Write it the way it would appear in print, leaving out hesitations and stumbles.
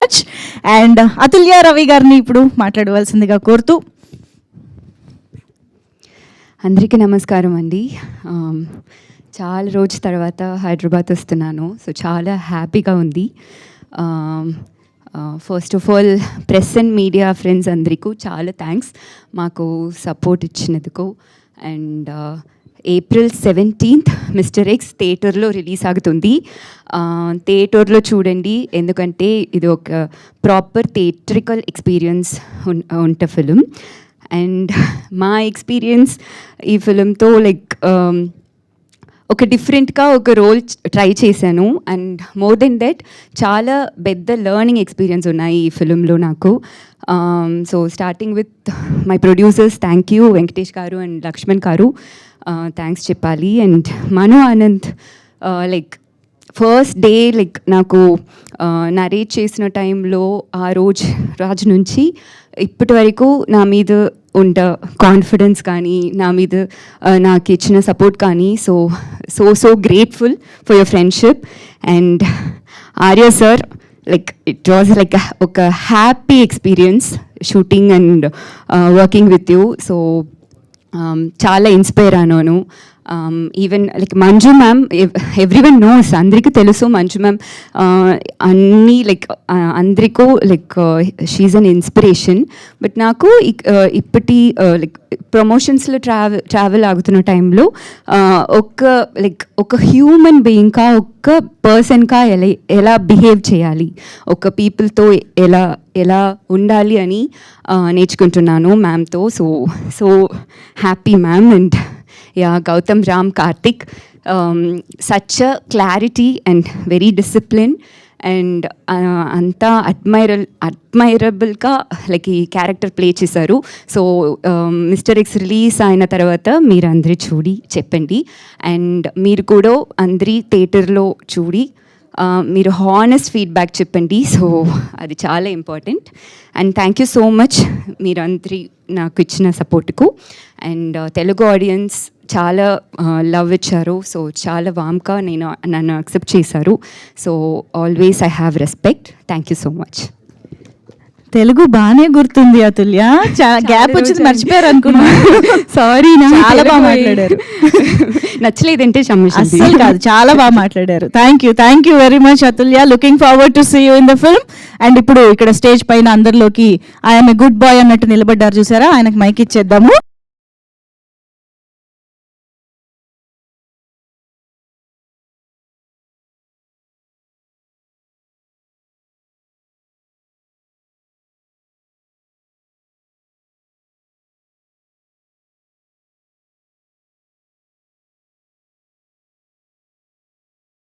Much. And Atulya Ravi గారిని ఇప్పుడు మాట్లాడవలసిందిగా కోరుతూ. అందరికీ నమస్కారం అండి. చాలా రోజు తర్వాత హైదరాబాద్ వస్తున్నాను, సో చాలా హ్యాపీగా ఉంది. First of all press and media friends అందరికీ చాలా థ్యాంక్స్ మాకు సపోర్ట్ ఇచ్చినందుకు. And April 17th mister X థియేటర్లో రిలీజ్ అవుతుంది. థియేటర్లో చూడండి, ఎందుకంటే ఇది ఒక ప్రాపర్ థియేట్రికల్ ఎక్స్పీరియన్స్ ఉంట ఫిలిం. అండ్ మా ఎక్స్పీరియన్స్ ఈ ఫిలింతో లైక్ ఒక డిఫరెంట్గా ఒక రోల్ ట్రై చేశాను. అండ్ మోర్ దెన్ దట్ చాలా పెద్ద లర్నింగ్ ఎక్స్పీరియన్స్ ఉన్నాయి ఈ ఫిలింలో నాకు. So starting with my producers, thank you Venkatesh గారు అండ్ లక్ష్మణ్ గారు, థ్యాంక్స్ చెప్పాలి. And Manu Anand, like first day like నాకు నరేట్ చేసిన టైంలో ఆ రోజు నుంచి ఇప్పటి వరకు నా మీద ఉండ కాన్ఫిడెన్స్ కానీ, నా మీద నాకు ఇచ్చిన సపోర్ట్ కానీ, so grateful for your friendship. And Arya sir, like it was like ఒక happy experience shooting and working with you. So చాలా ఇన్స్పైర్ అయ్యాను. Even like Manju ma'am, everyone knows, అందరికీ తెలుసు మంజు మ్యామ్ అన్నీ లైక్ అందరికీ like she an inspiration. But నాకు ఇప్పటి like ప్రమోషన్స్లో travel ఆగుతున్న టైంలో ఒక హ్యూమన్ బీయింగ్గా, ఒక పర్సన్గా ఎలా బిహేవ్ చేయాలి, ఒక పీపుల్తో ఎలా ఉండాలి అని నేర్చుకుంటున్నాను మ్యామ్తో. So happy ma'am. And Gautam Ram Karthik, such a clarity and very discipline and anta admirableగా లైక్ ఈ క్యారెక్టర్ ప్లే చేశారు. సో మిస్టర్ ఎక్స్ రిలీజ్ అయిన తర్వాత మీరు అందరూ చూడి చెప్పండి. అండ్ మీరు కూడా అందరి థియేటర్లో చూడి మీరు హానెస్ట్ ఫీడ్బ్యాక్ చెప్పండి. సో అది చాలా important. And thank you so much మీరందరి నాకు ఇచ్చిన సపోర్ట్కు. అండ్ తెలుగు ఆడియన్స్ చాలా లవ్ ఇచ్చారు. సో చాలా వామ్గా నన్ను అక్సెప్ట్ చేశారు. So always I have respect. Thank you so much. Telugu బాగానే గుర్తుంది అతుల్య, గ్యాప్ వచ్చింది మర్చిపోయారు అనుకున్నా. సారీ, చాలా బాగా మాట్లాడారు. నచ్చలేదంటే అస్సలు కాదు, చాలా బాగా మాట్లాడారు. Thank you very much Atulya. Looking forward to see you in the film. And ఇప్పుడు ఇక్కడ స్టేజ్ పైన అందరిలోకి ఐఎమ్ ఏ గుడ్ బాయ్ అన్నట్టు నిలబడ్డారు చూసారా, ఆయనకు మైక్ ఇచ్చేద్దాము.